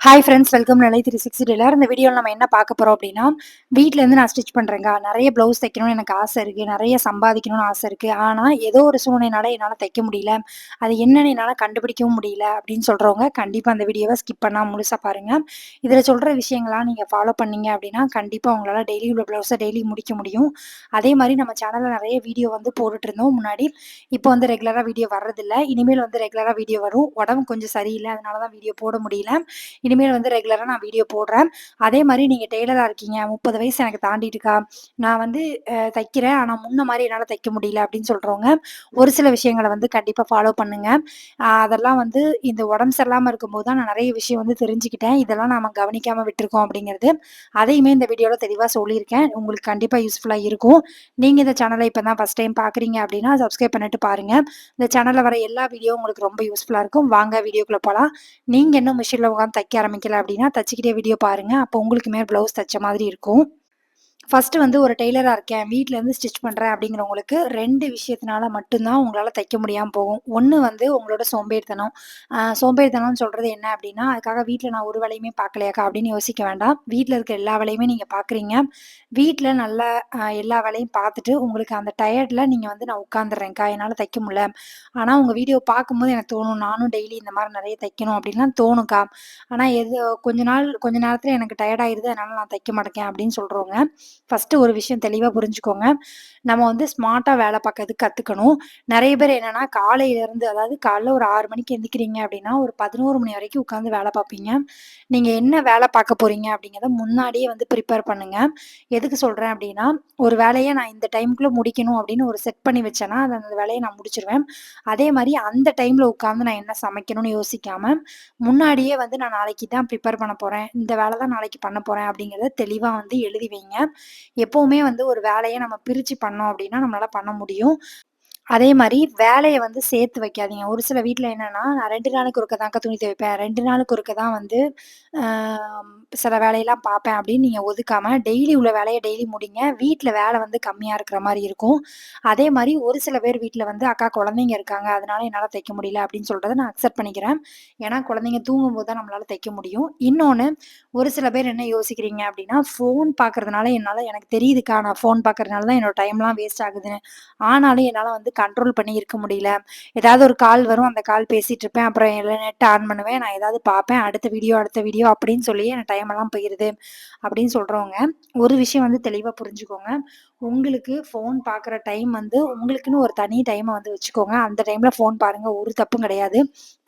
Hi friends, welcome நிலை 360. இந்த வீடியோவில் நம்ம என்ன பார்க்க போகிறோம் அப்படின்னா, வீட்டிலேருந்து நான் ஸ்டிச் பண்ணுறேங்க. நிறைய ப்ளவுஸ் தைக்கணும்னு எனக்கு ஆசை இருக்குது, நிறைய சம்பாதிக்கணும்னு ஆசை இருக்குது. ஆனால் ஏதோ ஒரு சூழ்நிலைனால என்னால் தைக்க முடியல, அது என்னன்னு என்னால் கண்டுபிடிக்கவும் முடியல அப்படின்னு சொல்கிறவங்க கண்டிப்பாக அந்த வீடியோவை ஸ்கிப் பண்ணாமல் முழுசாக பாருங்கள். இதில் சொல்கிற விஷயங்கள்லாம் நீங்கள் ஃபாலோ பண்ணீங்க அப்படின்னா கண்டிப்பாக உங்களால் டெய்லி உள்ள ப்ளவுஸை டெய்லி முடிக்க முடியும். அதே மாதிரி நம்ம சேனலில் நிறைய வீடியோ வந்து போட்டுட்டு இருந்தோம் முன்னாடி. இப்போ வந்து ரெகுலராக வீடியோ வர்றதில்ல. இனிமேல் வந்து ரெகுலராக வீடியோ வரும். உடம்பு கொஞ்சம் சரியில்லை, அதனால தான் வீடியோ போட முடியல. இனிமேல் வந்து ரெகுலராக நான் வீடியோ போடுறேன். அதே மாதிரி நீங்கள் டெய்லராக இருக்கீங்க, 30 வயசு எனக்கு தாண்டிட்டுக்கா, நான் வந்து தைக்கிறேன், ஆனால் முன்ன மாதிரி என்னால் தைக்க முடியல அப்படின்னு சொல்கிறவங்க ஒரு சில விஷயங்களை வந்து கண்டிப்பாக ஃபாலோ பண்ணுங்க. அதெல்லாம் வந்து இந்த உடம்பு சரியில்லாமல் இருக்கும்போது தான் நான் நிறைய விஷயம் வந்து தெரிஞ்சுக்கிட்டேன். இதெல்லாம் நம்ம கவனிக்காமல் விட்டுருக்கோம் அப்படிங்கிறது. அதையுமே இந்த வீடியோவில் தெளிவாக சொல்லியிருக்கேன். உங்களுக்கு கண்டிப்பாக யூஸ்ஃபுல்லாக இருக்கும். நீங்கள் இந்த சேனலை இப்போ தான் ஃபஸ்ட் டைம் பார்க்குறீங்க அப்படின்னா சப்ஸ்கிரைப் பண்ணிட்டு பாருங்கள். இந்த சேனலில் வர எல்லா வீடியோ உங்களுக்கு ரொம்ப யூஸ்ஃபுல்லாக இருக்கும். வாங்க வீடியோக்குள்ளே போகலாம். நீங்கள் இன்னும் மிஷினில் உட்காந்து தைக்க ஆரம்பிக்கல அப்படின்னா தச்சுக்கிட்டே வீடியோ பாருங்கள். அப்போ உங்களுக்குமே ப்ளவுஸ் தைச்ச மாதிரி இருக்கும். ஃபர்ஸ்ட்டு வந்து ஒரு டெய்லரா இருக்கேன், வீட்லேருந்து ஸ்டிச் பண்றேன் அப்படிங்கிறவங்களுக்கு 2 விஷயத்தினால மட்டும் தான் உங்களால தைக்க முடியாம போகும். ஒண்ணு வந்து உங்களோட சோம்பேறித்தனம். சோம்பேறித்தனம்னு சொல்றது என்ன அப்படின்னா, அதுக்காக வீட்ல நான் ஒரு வேலையுமே பார்க்கலையாக்கா அப்படின்னு யோசிக்க வேண்டாம். வீட்ல இருக்க எல்லா வேலையுமே நீங்க பார்க்குறீங்க. வீட்ல நல்லா எல்லா வேலையும் பார்த்துட்டு, உங்களுக்கு அந்த டயர்ட்ல நீங்க வந்து நான் உட்காந்துர்றேன்க்கா, என்னால தைக்க முடியல. ஆனா உங்க வீடியோ பார்க்கும்போது எனக்கு தோணும், நானும் டெய்லி இந்த மாரி நெறைய தைக்கணும் அப்படின்லாம் தோணும்க்கா. ஆனா கொஞ்ச நேரத்துல எனக்கு டயர்ட் ஆயிருது, அதனால நான் தைக்க மாட்டேக்கேன் அப்படின்னு சொல்றவங்க, ஃபர்ஸ்ட்டு ஒரு விஷயம் தெளிவா புரிஞ்சுக்கோங்க. நம்ம வந்து ஸ்மார்ட்டா வேலை பார்க்கறதுக்கு கத்துக்கணும். நெறைய பேர் என்னன்னா, காலையிலேருந்து அதாவது காலைல ஒரு 6 மணிக்கு எந்திரிக்கிறீங்க அப்படின்னா, ஒரு 11 மணி வரைக்கும் உட்காந்து வேலை பார்ப்பீங்க. நீங்க என்ன வேலை பார்க்க போறீங்க அப்படிங்கிறத முன்னாடியே வந்து ப்ரிப்பேர் பண்ணுங்க. எதுக்கு சொல்றேன் அப்படின்னா, ஒரு வேலைய நான் இந்த டைம்க்குள்ள முடிக்கணும் அப்படின்னு ஒரு செட் பண்ணி வச்சேன்னா, அந்த வேலைய நான் முடிச்சுருவேன். அதே மாரி அந்த டைம்ல உட்காந்து நான் என்ன சமைக்கணும்னு யோசிக்காம, முன்னாடியே வந்து நான் நாளைக்கு தான் ப்ரிப்பேர் பண்ண போறேன், இந்த வேலை தான் நாளைக்கு பண்ண போறேன் அப்படிங்கிறத தெளிவா வந்து எழுதி வைங்க. எப்பவுமே வந்து ஒரு வேலைய நம்ம பிரிச்சு பண்ணோம் அப்படின்னா, நம்மளால பண்ண முடியும். அதே மாரி வேலைய வந்து சேர்த்து வைக்காதீங்க. ஒரு சில வீட்ல என்னன்னா, நான் 2 நாளுக்கு ஒருக்க தான்க்கா துணி துவைப்பேன். 2 நாளுக்கு ஒருக்க தான் வந்து அ சில வேலையெல்லாம் பார்ப்பேன் அப்படின்னு நீங்க ஒதுக்காம, டெய்லி உள்ள வேலைய டெய்லி முடிங்க. வீட்ல வேலை வந்து கம்மியா இருக்கிற மாரி இருக்கும். அதே மாரி ஒரு சில பேர் வீட்ல வந்து, "அக்கா குழந்தைங்க இருக்காங்க, அதனால என்னால தைக்க முடியல" அப்படின்னு சொல்றத நான் அக்செப்ட் பண்ணிக்கிறேன். ஏன்னா குழந்தைங்க தூங்கும்போது தான் நம்மளால தைக்க முடியும். இன்னொன்னு, ஒரு சில பேர் என்ன யோசிக்கிறீங்க அப்படின்னா, "ஃபோன் பார்க்கறதுனால எனக்கு தெரியுதுக்கா, நான் ஃபோன் பார்க்கறதுனால தான் என்னோட டைம்லாம் வேஸ்ட் ஆகுதுன்னு. ஆனாலும் என்னால வந்து கண்ட்ரோல் பண்ணி இருக்க முடியல. ஏதாவது ஒரு கால் வரும், அந்த கால் பேசிட்டு இருப்பேன். அப்புறம் நெட் ஆன் பண்ணுவேன். நான் ஏதாவது பார்ப்பேன். அடுத்த வீடியோ அப்படின்னு சொல்லியே என் டைம் எல்லாம் போயிருது. அப்படின்னு சொல்றவங்க, ஒரு விஷயம் வந்து தெளிவா புரிஞ்சுக்கோங்க. உங்களுக்கு ஃபோன் பார்க்குற டைம் வந்து உங்களுக்குன்னு ஒரு தனி டைம வந்து வச்சுக்கோங்க. அந்த டைம்ல ஃபோன் பாருங்க. ஒரு தப்பும் கிடையாது.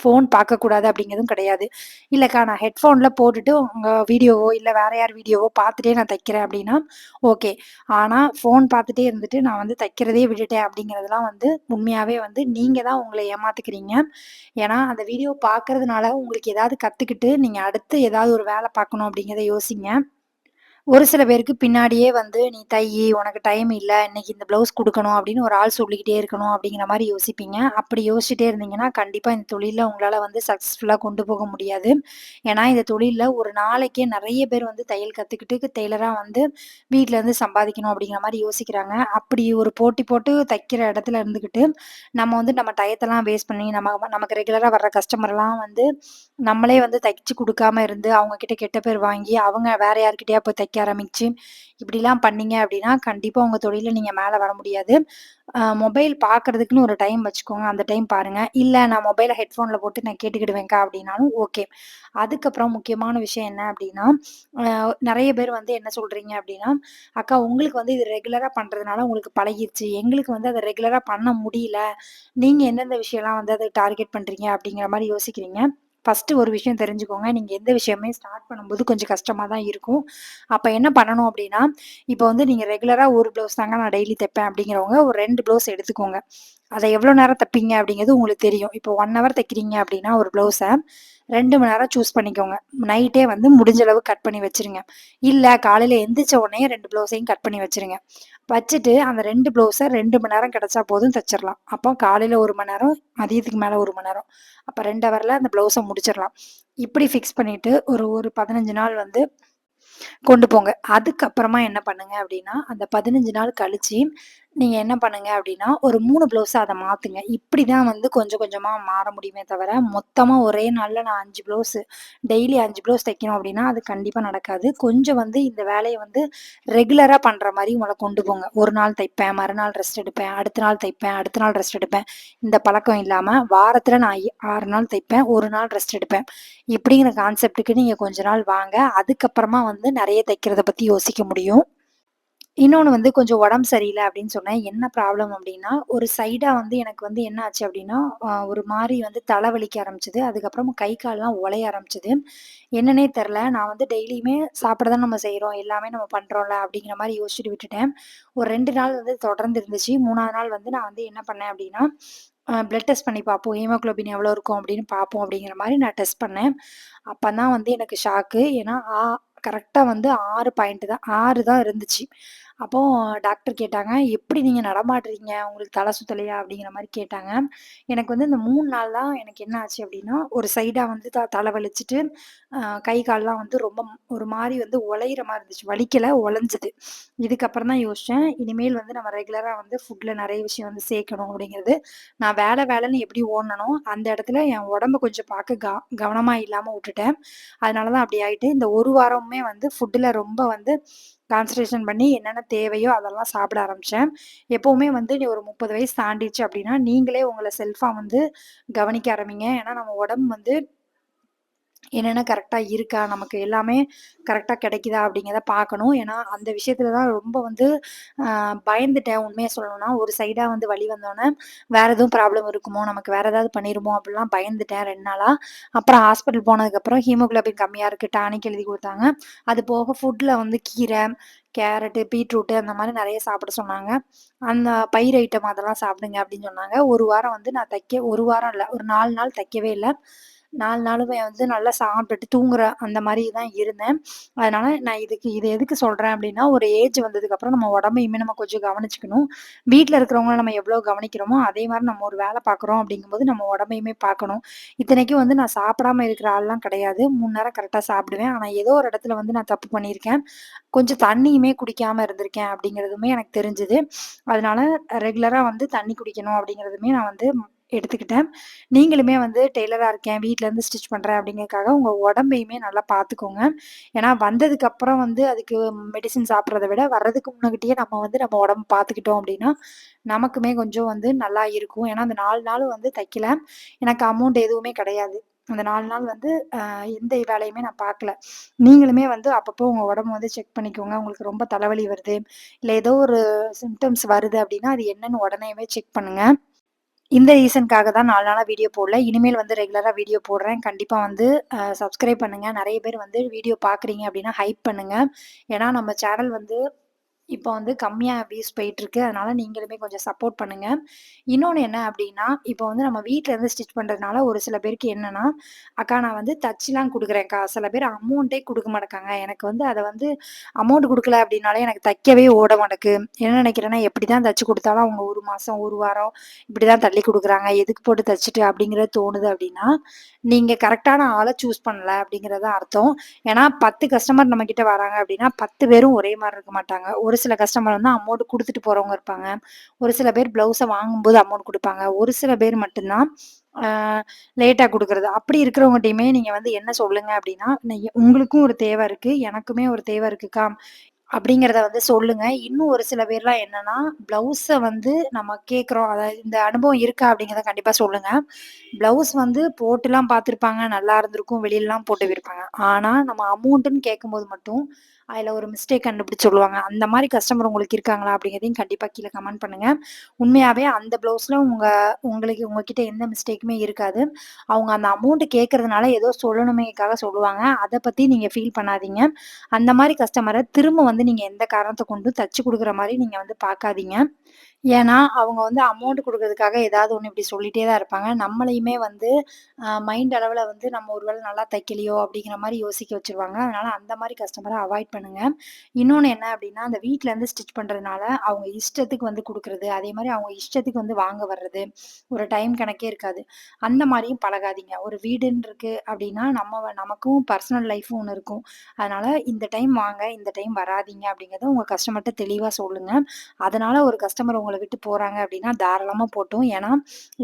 ஃபோன் பார்க்கக்கூடாது அப்படிங்கிறதும் கிடையாது. இல்லக்கா நான் ஹெட்ஃபோன்ல போட்டுட்டு உங்க வீடியோவோ, இல்ல வேற யார் வீடியோவோ பார்த்துட்டே நான் தைக்கிறேன் அப்படின்னா, ஓகே. ஆனா ஃபோன் பார்த்துட்டே இருந்துட்டு நான் வந்து தைக்கிறதையே விட்டுட்டேன் அப்படிங்கிறதெல்லாம் வந்து உண்மையாவே வந்து நீங்க தான் உங்கள ஏமாத்திக்கிறீங்க. ஏன்னா அந்த வீடியோ பார்க்கறதுனால உங்களுக்கு ஏதாவது கத்துக்கிட்டு நீங்க அடுத்து ஏதாவது ஒரு வேலை பார்க்கணும் அப்படிங்கிறத யோசிங்க. ஒரு சில பேருக்கு பின்னாடியே வந்து, "நீ தையி, உனக்கு டைம் இல்ல. இன்னைக்கு இந்த ப்ளவுஸ் குடுக்கணும்." அப்படின்னு ஒரு ஆள் சொல்லிக்கிட்டே இருக்கணும் அப்படிங்கிற மாரி யோசிப்பீங்க. அப்படி யோசிச்சுட்டே இருந்தீங்கன்னா, கண்டிப்பா இந்த தொழில்ல உங்களால வந்து சக்சஸ்ஃபுல்லா கொண்டு போக முடியாது. ஏன்னா, இந்த தொழில்ல ஒரு நாளைக்கே நெறைய பேர் வந்து தையல் கத்துக்கிட்டு டெய்லரா வந்து வீட்ல இருந்து சம்பாதிக்கணும் அப்படிங்கிற மாரி யோசிக்கிறாங்க. அப்படி ஒரு போட்டி போட்டு தைக்கிற இடத்துல இருந்துகிட்டு, நம்ம வந்து நம்ம டயத்தெல்லாம் வேஸ்ட் பண்ணி, நமக்கு ரெகுலரா வர்ற கஸ்டமர்லாம் வந்து நம்மளே வந்து தைச்சு குடுக்காம இருந்து, அவங்க கிட்ட கெட்ட பேர் வாங்கி, அவங்க வேற யார்கிட்டயா போய் தைக்க ஆரம்பிச்சு, இப்படிலாம் பண்ணீங்க அப்படின்னா, கண்டிப்பா உங்க தொழில்ல நீங்க மேல வர முடியாது. மொபைல் பார்க்கறதுக்குன்னு ஒரு டைம் வச்சுக்கோங்க. அந்த டைம் பாருங்க. இல்ல நான் மொபைல ஹெட்ஃபோன்ல போட்டு நான் கேட்டுக்கிடுவேன்க்கா அப்படின்னாலும் ஓகே. அதுக்கப்புறம் முக்கியமான விஷயம் என்ன அப்படின்னா, நெறைய பேர் வந்து என்ன சொல்றீங்க அப்படின்னா, "அக்கா உங்களுக்கு வந்து இது ரெகுலரா பண்றதுனால உங்களுக்கு பழகிருச்சு. எங்களுக்கு வந்து அத ரெகுலரா பண்ண முடியல. நீங்க எந்தெந்த விஷயம்லாம் வந்து அத டார்கெட் பண்றீங்க?" அப்படிங்கிற மாரி யோசிக்கிறீங்க. ஃபர்ஸ்ட்டு ஒரு விஷயம் தெரிஞ்சுக்கோங்க. நீங்க எந்த விஷயமே ஸ்டார்ட் பண்ணும்போது கொஞ்சம் கஷ்டமா தான் இருக்கும். அப்ப என்ன பண்ணணும் அப்டின்னா, இப்ப வந்து நீங்க ரெகுலரா ஒரு ப்ளவுஸ் தாங்க நான் டெய்லி தைப்பேன் அப்டிங்கிறவங்க ஒரு 2 ப்ளவுஸ் எடுத்துக்கோங்க. அத எவ்வளோ நேரம் தைப்பீங்க அப்டிங்கிறது உங்களுக்கு தெரியும். இப்போ 1 ஹவர் தைக்கிறீங்க அப்டின்னா ஒரு ப்ளவுஸ 2 மணி நேரம் சூஸ் பண்ணிக்கோங்க. நைட்டே வந்து முடிஞ்ச அளவு கட் பண்ணி வச்சுருங்க. இல்ல காலையில எந்திரிச்ச உடனே 2 ப்ளவுஸையும் கட் பண்ணி வச்சுருங்க. வச்சுட்டு அந்த 2 ப்ளவுஸ 2 மணி நேரம் கிடைச்சா போதும் தச்சிரலாம். அப்போ காலையில 1 மணி நேரம், மதியத்துக்கு மேல 1 மணி நேரம். அப்ப 2 ஹவர்ல அந்த ப்ளவுஸ முடிச்சிரலாம். இப்படி ஃபிக்ஸ் பண்ணிட்டு ஒரு ஒரு 15 நாள் வந்து கொண்டு போங்க. அதுக்கப்புறமா என்ன பண்ணுங்க அப்டின்னா, அந்த 15 நாள் கழிச்சு, நீங்க என்ன பண்ணுங்க அப்டின்னா, ஒரு 3 ப்ளவுஸா அத மாத்துங்க. இப்படிதான் வந்து கொஞ்சம் கொஞ்சமா மாற முடியுமே தவிர, மொத்தமா ஒரே நாள்ல நான் 5 ப்ளவுஸு டெய்லி 5 ப்ளவுஸ் தைக்கணும் அப்டின்னா, அது கண்டிப்பா நடக்காது. கொஞ்சம் வந்து இந்த வேலைய வந்து ரெகுலரா பண்ற மாரி மொதல்ல கொண்டு போங்க. ஒரு நாள் தைப்பேன், மறுநாள் ரெஸ்ட் எடுப்பேன், அடுத்த நாள் தைப்பேன், அடுத்த நாள் ரெஸ்ட் எடுப்பேன். இந்த பழக்கம் இல்லாம, வாரத்துல நான் 6 நாள் தைப்பேன், 1 நாள் ரெஸ்ட் எடுப்பேன். இப்படிங்கிற கான்செப்ட்டுக்கு நீங்க கொஞ்ச நாள் வாங்க. அதுக்கப்புறமா வந்து நெறைய தைக்கிறத பத்தி யோசிக்க முடியும். இன்னொன்னு வந்து கொஞ்சம் உடம்பு சரியில்ல அப்படின்னு சொன்னேன். என்ன ப்ராப்ளம் அப்படின்னா, ஒரு சைடா வந்து எனக்கு வந்து என்ன ஆச்சு அப்படின்னா, ஒரு மாரி வந்து தலைவலிக்க ஆரம்பிச்சது. அதுக்கப்புறம் கை, கால்லாம் உலைய ஆரம்பிச்சது. என்னன்னே தெர்ல. நான் வந்து டெய்லியுமே சாப்பிட தான் நம்ம செய்றோம். எல்லாமே நம்ம பண்றோம்ல அப்படிங்கிற மாரி யோசிச்சுட்டு விட்டுட்டேன். ஒரு 2 நாள் வந்து தொடர்ந்து இருந்துச்சு. 3வது நாள் வந்து நான் வந்து என்ன பண்ணேன் அப்படின்னா, பிளட் டெஸ்ட் பண்ணி பார்ப்போம். ஹீமோகுளோபின் எவ்வளோ இருக்கும் அப்படின்னு பார்ப்போம் அப்படிங்கிற மாரி நான் டெஸ்ட் பண்ணேன். அப்பதான் வந்து எனக்கு ஷாக்கு. ஏன்னா, கரெக்ட்டா வந்து 6 பாயிண்ட் தான் 6 தான் இருந்துச்சு. அப்போ டாக்டர் கேட்டாங்க, "எப்படி நீங்க நடமாடுறீங்க? உங்களுக்கு தல சுத்தலையா?" அப்படிங்கிற மாரி கேட்டாங்க. எனக்கு வந்து இந்த 3 நாள் தான் எனக்கு என்ன ஆச்சு அப்படின்னா, ஒரு சைடா வந்து தல வலிச்சுட்டு, அ கை, கால்லாம் வந்து ரொம்ப ஒரு மாரி வந்து ஒளையிற மாரி இருந்துச்சு. வலிக்கல, ஒளஞ்சது. இதுக்கப்புறம் தான் யோசிச்சேன், இனிமேல் வந்து நம்ம ரெகுலரா வந்து ஃபுட்ல நெறைய விஷயம் வந்து சேர்க்கணும் அப்படிங்கிறது. நான் வேலைன்னு எப்படி ஓடுனனோ, அந்த இடத்துல என் உடம்ப கொஞ்சம் பார்க்க கவனமா இல்லாம உட்டுட்டேன். அதனால தான் அப்படி ஆயிட்டு, இந்த 1 வாரமுமே வந்து ஃபுட்டுல ரொம்ப வந்து கான்சன்ட்ரேஷன் பண்ணி என்னென்ன தேவையோ அதெல்லாம் சாப்பிட ஆரம்பிச்சேன். எப்பவுமே வந்து நீ ஒரு 30 வயசு தாண்டிருச்சு அப்படின்னா, நீங்களே உங்கள செல்ஃபா வந்து கவனிக்க ஆரம்பிங்க. ஏன்னா நம்ம உடம்பு வந்து என்னென்ன கரெக்ட்டா இருக்கா? நமக்கு எல்லாமே கரெக்ட்டா கிடைக்குதா? அப்படிங்கிறத பார்க்கணும். ஏன்னா, அந்த விஷயத்துல தான் ரொம்ப வந்து பயந்துட்டேன் உண்மைய சொல்லணும்னா. ஒரு சைடா வந்து வலி வந்தோனே, வேற எதுவும் ப்ராப்ளம் இருக்குமோ? நமக்கு வேற ஏதாவது பண்ணிருமோ? அப்படிலாம் பயந்துட்டேன் 2 நாளா. அப்புறம் ஹாஸ்பிட்டல் போனதுக்கப்புறம் ஹீமோகுளோபின் கம்மியா இருக்கு. டானிக் எழுதி குடுத்தாங்க. அது போக ஃபுட்ல வந்து கீரை, கேரட்டு, பீட்ரூட்டு அந்த மாரி நெறைய சாப்பிட சொன்னாங்க. அந்த பயிர் ஐட்டம் அதெல்லாம் சாப்பிடுங்க அப்படின்னு சொன்னாங்க. 1 வாரம் வந்து நான் 1 வாரம் இல்ல. ஒரு 4 நாள் தைக்கவே இல்ல. 4 நாளுமே வந்து நல்லா சாப்பிட்டுட்டு தூங்குற அந்த மாரி தான் இருந்தேன். அதனால நான் இது எதுக்கு சொல்றேன் அப்டின்னா, ஒரு ஏஜ் வந்ததுக்கப்புறம் நம்ம உடம்பையுமே நம்ம கொஞ்சம் கவனிச்சுக்கணும். வீட்ல இருக்கிறவங்கள நம்ம எவ்வளோ கவனிக்கிறோமோ, அதே மாரி நம்ம ஒரு வேல பார்க்குறோம் அப்டிங்கும்போது நம்ம உடம்பையுமே பார்க்கணும். இத்தனைக்கும் வந்து நான் சாப்பிடாம இருக்கிற ஆள்லாம் கிடையாது. 3 நேரம் கரெக்ட்டா சாப்பிடுவேன். ஆனா ஏதோ ஒரு இடத்துல வந்து நான் தப்பு பண்ணியிருக்கேன். கொஞ்சம் தண்ணியுமே குடிக்காம இருந்திருக்கேன் அப்டிங்கிறதுமே எனக்கு தெரிஞ்சது. அதனால ரெகுலரா வந்து தண்ணி குடிக்கணும் அப்டிங்கிறதுமே நான் வந்து எடுத்துக்கிட்டேன். நீங்களுமே வந்து டெய்லரா இருக்கேன், வீட்ல இருந்து ஸ்டிச் பண்றேன் அப்படிங்கிறதுக்காக உங்க உடம்பையுமே நல்லா பார்த்துக்கோங்க. ஏன்னா வந்ததுக்கு அப்புறம் வந்து அதுக்கு மெடிசின் சாப்பிடுறத விட வர்றதுக்கு முன்னாடியே நம்ம வந்து நம்ம உடம்பு பார்த்துக்கிட்டோம் அப்படின்னா, நமக்குமே கொஞ்சம் வந்து நல்லா இருக்கும். ஏன்னா அந்த 4 நாள் வந்து தைக்கல. எனக்கு அமௌண்ட் எதுவுமே கிடையாது. அந்த 4 நாள் வந்து எந்த வேலையுமே நான் பார்க்கல. நீங்களுமே வந்து அப்பப்போ உங்க உடம்ப வந்து செக் பண்ணிக்கோங்க. உங்களுக்கு ரொம்ப தலைவலி வருது, இல்ல ஏதோ ஒரு சிம்ப்டம்ஸ் வருது அப்படின்னா, அது என்னன்னு உடனேவே செக் பண்ணுங்க. இந்த ரீசனுக்காக தான் 4 நாளா வீடியோ போடல. இனிமேல் வந்து ரெகுலரா வீடியோ போடுறேன். கண்டிப்பா வந்து சப்ஸ்கிரைப் பண்ணுங்க. நெறைய பேர் வந்து வீடியோ பார்க்குறீங்க அப்டின்னா, ஹைப் பண்ணுங்க. ஏன்னா நம்ம சேனல் வந்து இப்போ வந்து கம்மியா வியூஸ் போயிட்டுருக்கு. அதனால நீங்களுமே கொஞ்சம் சப்போர்ட் பண்ணுங்க. இன்னொன்னு என்ன அப்டின்னா, இப்போ வந்து நம்ம வீட்ல இருந்து ஸ்டிச் பண்றதுனால ஒரு சில பேருக்கு என்னன்னா, "அக்கா நான் வந்து தச்சுலாம் குடுக்குறேன்க்கா." சில பேர் அமௌண்ட்டே குடுக்க மாட்டேக்காங்க. எனக்கு வந்து அத வந்து அமௌண்ட் குடுக்கல அப்டின்னாலே எனக்கு தைக்கவே ஓட மாட்டேக்கு. என்ன நெனைக்கிறேன்னா, எப்டிதான் தச்சு குடுத்தாலும் அவங்க 1 மாசம், 1 வாரம் இப்டிதான் தள்ளி குடுக்குறாங்க. எதுக்கு போட்டு தச்சுட்டு அப்டிங்கிறது தோணுது அப்டின்னா, நீங்க கரெக்ட்டான ஆள சூஸ் பண்ணல அப்டிங்கிறது தான் அர்த்தம். ஏன்னா 10 கஸ்டமர் நம்மகிட்ட வராங்க அப்டின்னா, 10 பேரும் ஒரே மாரி இருக்க மாட்டாங்க. ஒரு சில கஸ்டமர் வந்து அமௌண்ட் குடுத்துட்டு போறவங்க இருப்பாங்க. ஒரு சில பேர் ப்ளவுஸ வாங்கும்போது அமௌண்ட் குடுப்பாங்க. ஒரு சில பேர் மட்டும் தான் ஆ லேட்டா குடுக்குறது. அப்படி இருக்கிறவங்கட்டயுமே நீங்க வந்து என்ன சொல்லுங்க அப்டின்னா, உங்களுக்கும் ஒரு தேவ இருக்கு. எனக்குமே ஒரு தேவ இருக்குக்கா. அப்படிங்கிறத வந்து சொல்லுங்க. இன்னும் ஒரு சில பேர்லாம் என்னன்னா, ப்ளவுஸ வந்து நம்ம கேட்குறோம். அதாவது இந்த அனுபவம் இருக்கா? அப்படிங்கிறத கண்டிப்பா சொல்லுங்க. ப்ளவுஸ் வந்து போட்டுலாம் பார்த்துருப்பாங்க. நல்லா இருந்திருக்கும். வெளிலலாம் போட்டு விருப்பாங்க. ஆனா, நம்ம அமௌண்ட்டுன்னு கேட்கும்போது மட்டும், அதுல ஒரு மிஸ்டேக் கண்டுபிடிச்சு சொல்லுவாங்க. அந்த மாரி கஸ்டமர் உங்களுக்கு இருக்காங்களா? அப்படிங்கிறதையும் கண்டிப்பா கீழ கமெண்ட் பண்ணுங்க. உண்மையாவே அந்த ப்ளவுஸ்ல உங்களுக்கு உங்ககிட்ட எந்த மிஸ்டேக்குமே இருக்காது. அவங்க அந்த அமௌண்ட் கேட்கறதுனால ஏதோ சொல்லணுமேக்காக சொல்லுவாங்க. அத பத்தி நீங்க ஃபீல் பண்ணாதீங்க. அந்த மாரி கஸ்டமர திரும்ப வந்து நீங்க எந்த காரணத்த கொண்டும் தச்சு குடுக்குற மாரி நீங்க வந்து பார்க்காதீங்க. ஏன்னா, அவங்க வந்து அமௌண்ட் குடுக்குறதுக்காக ஏதாவது ஒண்ணு இப்படி சொல்லிட்டே தான் இருப்பாங்க. நம்மளையுமே வந்து மைண்ட் அளவுல வந்து நம்ம ஒரு வேள நல்லா தைக்கலையோ அப்படிங்கிற மாரி யோசிக்க வச்சுருவாங்க. அதனால அந்த மாரி கஸ்டமர அவாய்ட் பண்ணுங்க. இன்னொன்னு என்ன அப்படின்னா, அந்த வீட்ல இருந்து ஸ்டிச் பண்றதுனால அவங்க இஷ்டத்துக்கு வந்து குடுக்குறது, அதே மாரி அவங்க இஷ்டத்துக்கு வந்து வாங்க வர்றது, ஒரு டைம் கணக்கே இருக்காது. அந்த மாரியும் பழகாதீங்க. ஒரு வீடுன்னு இருக்கு அப்படின்னா, நமக்கும் பர்சனல் லைஃப்னு ஒண்ணு இருக்கும். அதனால இந்த டைம் வாங்க, இந்த டைம் வராதீங்க அப்படிங்கிறத உங்க கஸ்டமர்ட்ட தெளிவா சொல்லுங்க. அதனால ஒரு கஸ்டமர் உங்கள விட்டு போறாங்க அப்படின்னா, தாராளமா போட்டும். ஏன்னா,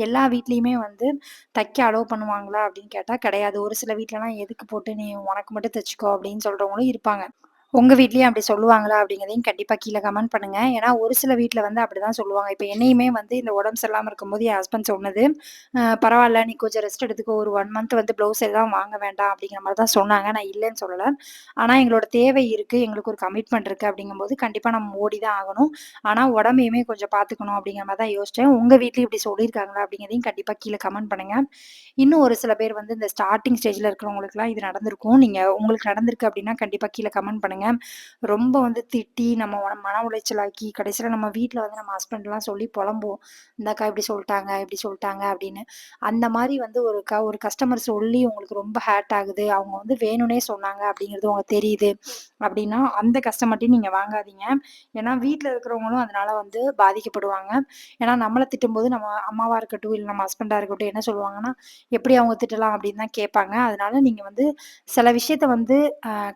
எல்லா வீட்லயுமே வந்து தைக்க அலோவ் பண்ணுவாங்களா அப்படின்னு கேட்டா கிடையாது. ஒரு சில வீட்லலாம் எதுக்கு போட்டு நீ உனக்கு மட்டும் தச்சுக்கோ அப்படின்னு சொல்றவங்களும் இருப்பாங்க. உங்க வீட்லயும் அப்படி சொல்லுவாங்களா? அப்படிங்கிறதையும் கண்டிப்பா கீழ கமெண்ட் பண்ணுங்க. ஏன்னா, ஒரு சில வீட்ல வந்து அப்படிதான் சொல்லுவாங்க. இப்ப என்னையுமே வந்து இந்த உடம்பு சரியில்லாம இருக்கும்போது என் ஹஸ்பண்ட் சொன்னது, பரவால்ல நீ கொஞ்சம் ரெஸ்ட் எடுத்துக்கோ. ஒரு 1 மந்த் வந்து ப்ளவுஸ் எல்லாம் வாங்க வேண்டாம்." அப்படிங்கிற மாரி தான் சொன்னாங்க. நான் இல்லன்னு சொல்லல. ஆனா, எங்களோட தேவை இருக்கு. எங்களுக்கு ஒரு கமிட்மெண்ட் இருக்கு அப்படிங்கும்போது, கண்டிப்பா நம்ம ஓடி தான் ஆகணும். ஆனா, உடம்பையுமே கொஞ்சம் பார்த்துக்கணும் அப்படிங்கிற மாரி தான் யோசிச்சேன். உங்க வீட்லயும் இப்படி சொல்லியிருக்காங்களா? அப்படிங்கிறதையும் கண்டிப்பா கீழ கமெண்ட் பண்ணுங்க. இன்னும் ஒரு சில பேர் வந்து இந்த ஸ்டார்ட்டிங் ஸ்டேஜ்ல இருக்கிறவங்களுக்குலாம் இது நடந்திருக்கும். உங்களுக்கு நடந்திருக்கு அப்படின்னா, கண்டிப்பா கீழ கமெண்ட் பண்ணுங்க. ரொம்ப வந்து திட்டி, நம்ம மன உளைச்சலாக்கி, கடைசியில நம்ம வீட்ல வந்து நம்ம ஹஸ்பண்ட்லாம் சொல்லி பொலம்புவோம். இந்த அக்கா இப்படி சொல்ட்டாங்க, இப்படி சொல்ட்டாங்க அப்படின்னு. அந்த மாரி வந்து ஒரு கஸ்டமர் சொல்லி உங்களுக்கு ரொம்ப ஹர்ட் ஆகுது. அவங்க வந்து வேணும்னே சொன்னாங்க அப்படிங்கிறது உங்களுக்கு தெரியுது. அப்படின்னா, அந்த கஸ்டமர்ட்டயும் நீங்க வாங்காதீங்க. ஏன்னா, வீட்ல இருக்கிறவங்களும் அதனால வந்து பாதிக்கப்படுவாங்க. ஏன்னா, நம்மள திட்டும்போது நம்ம அம்மாவா இருக்கட்டும், இல்ல நம்ம ஹஸ்பண்டா இருக்கட்டும் என்ன சொல்லுவாங்கன்னா, "எப்படி அவங்க திட்டலாம்?" அப்படின்னு தான் கேட்பாங்க. அதனால நீங்க வந்து சில விஷயத்த வந்து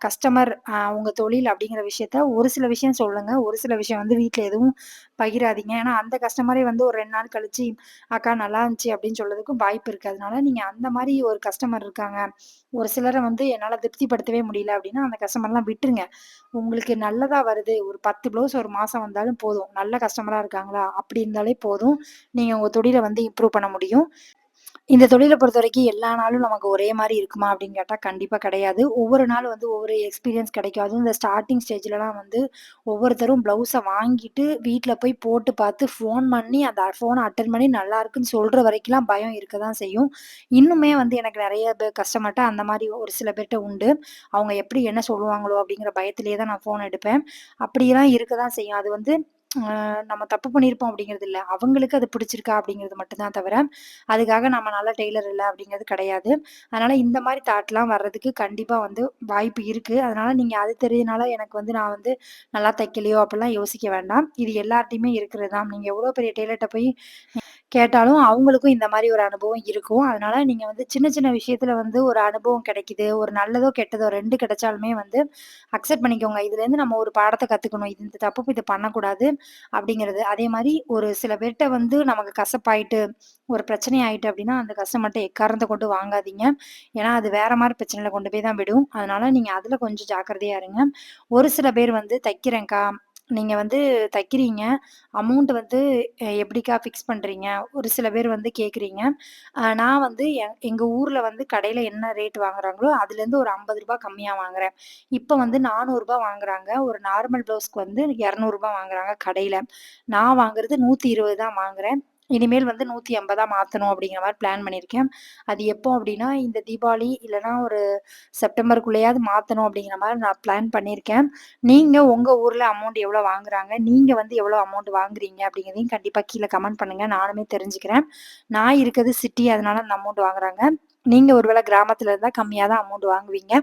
கஸ்டமர் உங்க தொழில் அப்படிங்கிற விஷயத்த ஒரு சில விஷயம் சொல்லுங்க. ஒரு சில விஷயம் வந்து வீட்ல எதுவும் பகிராதீங்க. ஏன்னா, அந்த கஸ்டமரே வந்து ஒரு 2 நாள் கழிச்சு, "அக்கா நல்லா இருந்துச்சு" அப்படின்னு சொல்றதுக்கும் வாய்ப்பு இருக்கு. அதனால நீங்க அந்த மாரி ஒரு கஸ்டமர் இருக்காங்க. ஒரு சிலர வந்து என்னால திருப்திப்படுத்தவே முடியல அப்படின்னா, அந்த கஸ்டமர்லாம் விட்டுருங்க. உங்களுக்கு நல்லதா வருது. ஒரு 10 ப்ளவுஸ் ஒரு மாசம் வந்தாலும் போதும். நல்ல கஸ்டமரா இருக்காங்களா? அப்படி இருந்தாலே போதும். நீங்க உங்க தொழில வந்து இம்ப்ரூவ் பண்ண முடியும். இந்த தொழில பொறுத்தவரைக்கும் எல்லா நாளும் நமக்கு ஒரே மாரி இருக்குமா அப்படின்னு கேட்டா கண்டிப்பா கிடையாது. ஒவ்வொரு நாளும் வந்து ஒவ்வொரு எக்ஸ்பீரியன்ஸ் கிடைக்கும். அதுவும் இந்த ஸ்டார்ட்டிங் ஸ்டேஜ்லலாம் வந்து ஒவ்வொருத்தரும் ப்ளவுஸ வாங்கிட்டு வீட்ல போய் போட்டு பார்த்து ஃபோன் பண்ணி அந்த ஃபோன அட்டெண்ட் பண்ணி நல்லாருக்குன்னு சொல்ற வரைக்கும்லாம் பயம் இருக்க தான் செய்யும். இன்னுமே வந்து எனக்கு நெறைய கஸ்டமர்ட்ட அந்த மாரி ஒரு சில பேர்ட்ட உண்டு. அவங்க எப்படி என்ன சொல்லுவாங்களோ அப்படிங்கிற பயத்திலேயே தான் நான் ஃபோன் எடுப்பேன். அப்படிலாம் இருக்க தான் செய்யும். அது வந்து நம்ம தப்பு பண்ணியிருப்போம் அப்படிங்கிறது இல்ல. அவங்களுக்கு அது பிடிச்சிருக்கா அப்படிங்கிறது மட்டும் தான் தவிர, அதுக்காக நம்ம நல்ல டெய்லர் இல்ல அப்படிங்கிறது கிடையாது. அதனால இந்த மாரி தாட்லாம் வர்றதுக்கு கண்டிப்பா வந்து வாய்ப்பு இருக்கு. அதனால நீங்க அது தெரியுதுனால எனக்கு வந்து நான் வந்து நல்லா தைக்கலையோ அப்படிலாம் யோசிக்க வேண்டாம். இது எல்லார்ட்டயுமே இருக்கிறது தான். நீங்க எவ்வளோ பெரிய டெய்லர்ட்ட போய் கேட்டாலும் அவங்களுக்கும் இந்த மாரி ஒரு அனுபவம் இருக்கும். அதனால நீங்க வந்து சின்ன சின்ன விஷயத்துல வந்து ஒரு அனுபவம் கிடைக்குது. ஒரு நல்லதோ, கெட்டதோ 2 கிடைச்சாலுமே வந்து அக்செப்ட் பண்ணிக்கோங்க. இதுலேருந்து நம்ம ஒரு பாடத்த கத்துக்கணும். இது இந்த தப்பு இது பண்ணக்கூடாது அப்படிங்கிறது. அதே மாரி ஒரு சில பேர்ட்ட வந்து நமக்கு கசப்பாயிட்டு, ஒரு பிரச்சனை ஆயிட்டு அப்படின்னா, அந்த கஸ்டமர்ட்ட எக்காரணத்த கொண்டு வாங்காதீங்க. ஏன்னா, அது வேற மாரி பிரச்சனையில கொண்டு போய் தான் விடும். அதனால நீங்க அதுல கொஞ்சம் ஜாக்கிரதையா இருங்க. ஒரு சில பேர் வந்து தைக்கிறேன்க்கா, நீங்க வந்து தைக்கிறீங்க. அமௌண்ட் வந்து எப்படிக்கா ஃபிக்ஸ் பண்றீங்க? ஒரு சில பேர் வந்து கேட்குறீங்க. நான் வந்து எங்க ஊர்ல வந்து கடையில என்ன ரேட் வாங்குறாங்களோ, அதுலேருந்து ஒரு ரூ. 50 கம்மியா வாங்குறேன். இப்ப வந்து ரூ. 400 வாங்குறாங்க. ஒரு நார்மல் ப்ளவுஸ்க்கு வந்து ரூ. 200 வாங்குறாங்க கடையில. நான் வாங்குறது 120 தான் வாங்குறேன். இனிமேல் வந்து 150 மாத்தணும் அப்படிங்கிற மாரி பிளான் பண்ணியிருக்கேன். அது எப்போ அப்படின்னா, இந்த தீபாவளி இல்லன்னா ஒரு செப்டம்பருக்குள்ளேயாவது மாத்தணும் அப்படிங்கிற மாரி நான் பிளான் பண்ணியிருக்கேன். நீங்க உங்க ஊர்ல அமௌண்ட் எவ்வளோ வாங்குறாங்க? நீங்க வந்து எவ்வளோ அமௌண்ட் வாங்குறீங்க? அப்படிங்கிறதையும் கண்டிப்பா கீழ கமெண்ட் பண்ணுங்க. நானுமே தெரிஞ்சுக்கிறேன். நான் இருக்கிறது சிட்டி அதனால அந்த அமௌண்ட் வாங்குறாங்க. நீங்க ஒரு வேள கிராமத்துல இருந்தா கம்மியா தான் அமௌண்ட் வாங்குவீங்க.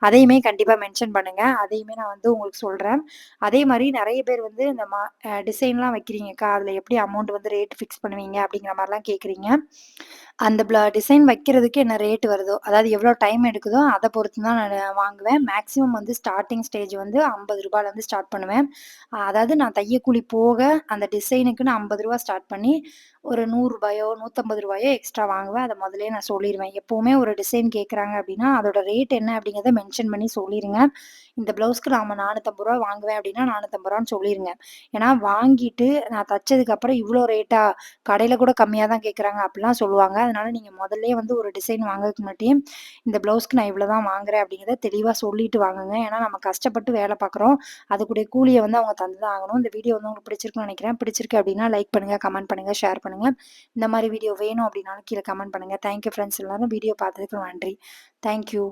அதையுமே கண்டிப்பா மென்ஷன் பண்ணுங்க. அதையுமே நான் வந்து உங்களுக்கு சொல்றேன். அதே மாரி நெறைய பேர் வந்து இந்த மா டிசைன்லாம் வைக்கிறீங்கக்கா, அதுல எப்படி அமௌண்ட் வந்து ரேட் ஃபிக்ஸ் பண்ணுவீங்க? அப்படிங்கிற மாரிலாம் கேட்குறீங்க. அந்த டிசைன் வைக்கிறதுக்கு என்ன ரேட் வருதோ, அதாவது எவ்வளோ டைம் எடுக்குதோ அத பொறுத்து தான் நானு வாங்குவேன். மேக்ஸிமம் வந்து ஸ்டார்ட்டிங் ஸ்டேஜ் வந்து ரூ. 50லேருந்து ஸ்டார்ட் பண்ணுவேன். அதாவது நான் தையக்கூலி போக அந்த டிசைனுக்குன்னு ரூ. 50 ஸ்டார்ட் பண்ணி ஒரு ரூ. 100 ரூ. 150 எக்ஸ்ட்ரா வாங்குவேன். அத முதல்லயே நான் சொல்லிருவேன். எப்பவுமே ஒரு டிசைன் கேட்குறாங்க அப்படின்னா, அதோட ரேட் என்ன அப்படிங்கிறத மென்ஷன் பண்ணி சொல்லிருங்க. இந்த ப்ளவுஸ்க்கு நாம ரூ. 450 வாங்குவேன் அப்படின்னா, ரூ. 450ன்னு சொல்லிருங்க. ஏன்னா வாங்கிட்டு நான் தச்சதுக்கப்புறம் இவ்ளோ ரேட்டா? கடையில கூட கம்மியா தான் கேட்குறாங்க அப்படிலாம் சொல்லுவாங்க. அதனால நீங்க முதல்லயே வந்து ஒரு டிசைன் வாங்குறதுக்கு முன்னாடியே, இந்த ப்ளவுஸ்க்கு நான் இவ்வளோ தான் வாங்குறேன் அப்படிங்கிறத தெளிவா சொல்லிட்டு வாங்குங்க. ஏன்னா நம்ம கஷ்டப்பட்டு வேலை பார்க்குறோம். அதுக்குடைய கூலிய வந்து அவங்க தந்து தான் ஆகணும். இந்த வீடியோ வந்து உங்களுக்கு பிடிச்சிருக்குன்னு நினைக்கிறேன். பிடிச்சிருக்கு அப்படின்னா லைக் பண்ணுங்க, கமெண்ட் பண்ணுங்க, ஷேர் பண்ணுங்க. இந்த மாரி வீடியோ வேணும் அப்படின்னாலும் கீழ கமெண்ட் பண்ணுங்க. தேங்க் யூ ஃப்ரெண்ட்ஸ் எல்லாரும் வீடியோ பார்த்ததுக்கு நன்றி. Thank you.